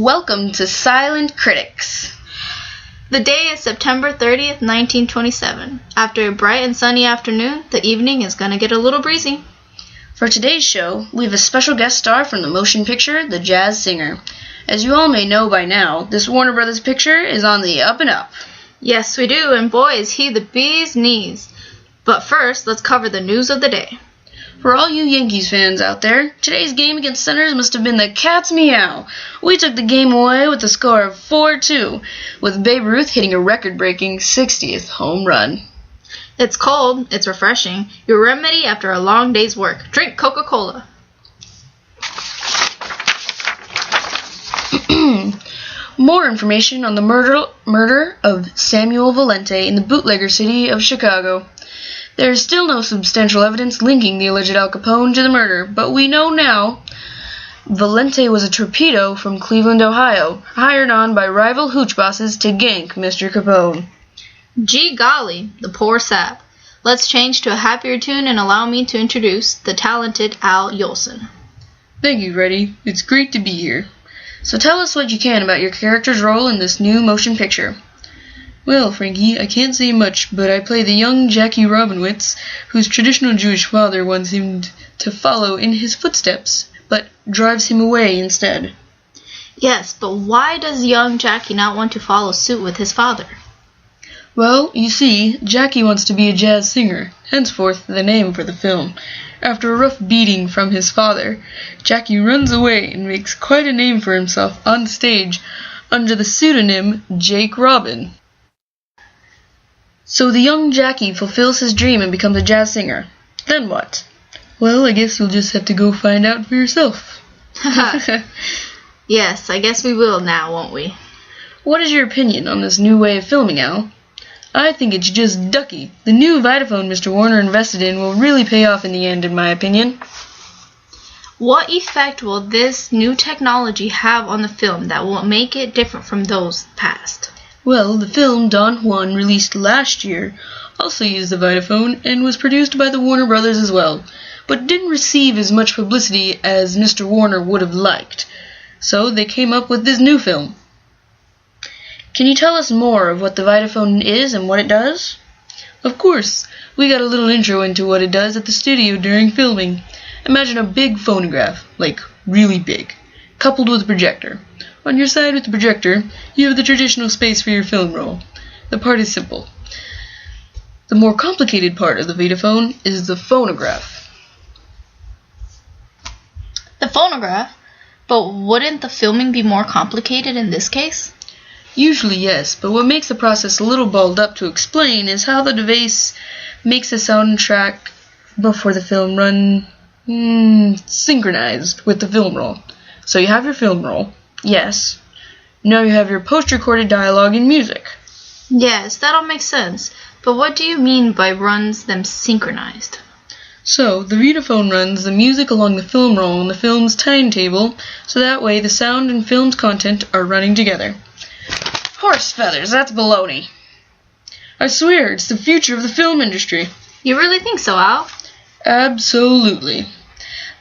Welcome to Silent Critics. The day is September 30th, 1927. After a bright and sunny afternoon, the evening is going to get a little breezy. For today's show, we have a special guest star from the motion picture, The Jazz Singer. As you all may know by now, this Warner Brothers picture is on the up and up. Yes, we do, and boy, is he the bee's knees. But first, let's cover the news of the day. For all you Yankees fans out there, today's game against Senators must have been the cat's meow. We took the game away with a score of 4-2, with Babe Ruth hitting a record-breaking 60th home run. It's cold, it's refreshing, your remedy after a long day's work. Drink Coca-Cola. More information on the murder of Samuel Valente in the bootlegger city of Chicago. There is still no substantial evidence linking the alleged Al Capone to the murder, but we know now Valente was a torpedo from Cleveland, Ohio, hired on by rival hooch bosses to gank Mr. Capone. Gee golly, the poor sap. Let's change to a happier tune and allow me to introduce the talented Al Jolson. Thank you, Freddie. It's great to be here. So tell us what you can about your character's role in this new motion picture. Well, Frankie, I can't say much, but I play the young Jackie Robinowitz, whose traditional Jewish father wants him to follow in his footsteps, but drives him away instead. Yes, but why does young Jackie not want to follow suit with his father? Well, you see, Jackie wants to be a jazz singer, henceforth the name for the film. After a rough beating from his father, Jackie runs away and makes quite a name for himself on stage under the pseudonym Jake Robin. So the young Jackie fulfills his dream and becomes a jazz singer. Then what? Well, I guess you'll just have to go find out for yourself. Yes, I guess we will now, won't we? What is your opinion on this new way of filming, Al? I think it's just ducky. The new Vitaphone Mr. Warner invested in will really pay off in the end, in my opinion. What effect will this new technology have on the film that will make it different from those past? Well, the film Don Juan, released last year, also used the Vitaphone and was produced by the Warner Brothers as well, but didn't receive as much publicity as Mr. Warner would have liked. So they came up with this new film. Can you tell us more of what the Vitaphone is and what it does? Of course. We got a little intro into what it does at the studio during filming. Imagine a big phonograph, like really big, coupled with a projector. On your side with the projector, you have the traditional space for your film roll. The part is simple. The more complicated part of the Vitaphone is the phonograph. The phonograph? But wouldn't the filming be more complicated in this case? Usually yes, but what makes the process a little balled up to explain is how the device makes the soundtrack before the film run synchronized with the film roll. So you have your film roll. Yes. Now you have your post-recorded dialogue and music. Yes, that'll make sense. But what do you mean by runs them synchronized? So, the Vitaphone runs the music along the film roll on the film's timetable, so that way the sound and film's content are running together. Horse feathers, that's baloney. I swear, it's the future of the film industry. You really think so, Al? Absolutely.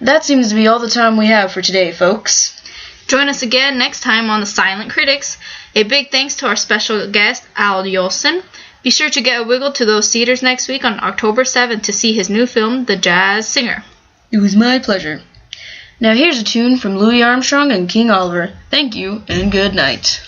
That seems to be all the time we have for today, folks. Join us again next time on The Silent Critics. A big thanks to our special guest, Al Jolson. Be sure to get a wiggle to those theaters next week on October 7th to see his new film, The Jazz Singer. It was my pleasure. Now here's a tune from Louis Armstrong and King Oliver. Thank you, and good night.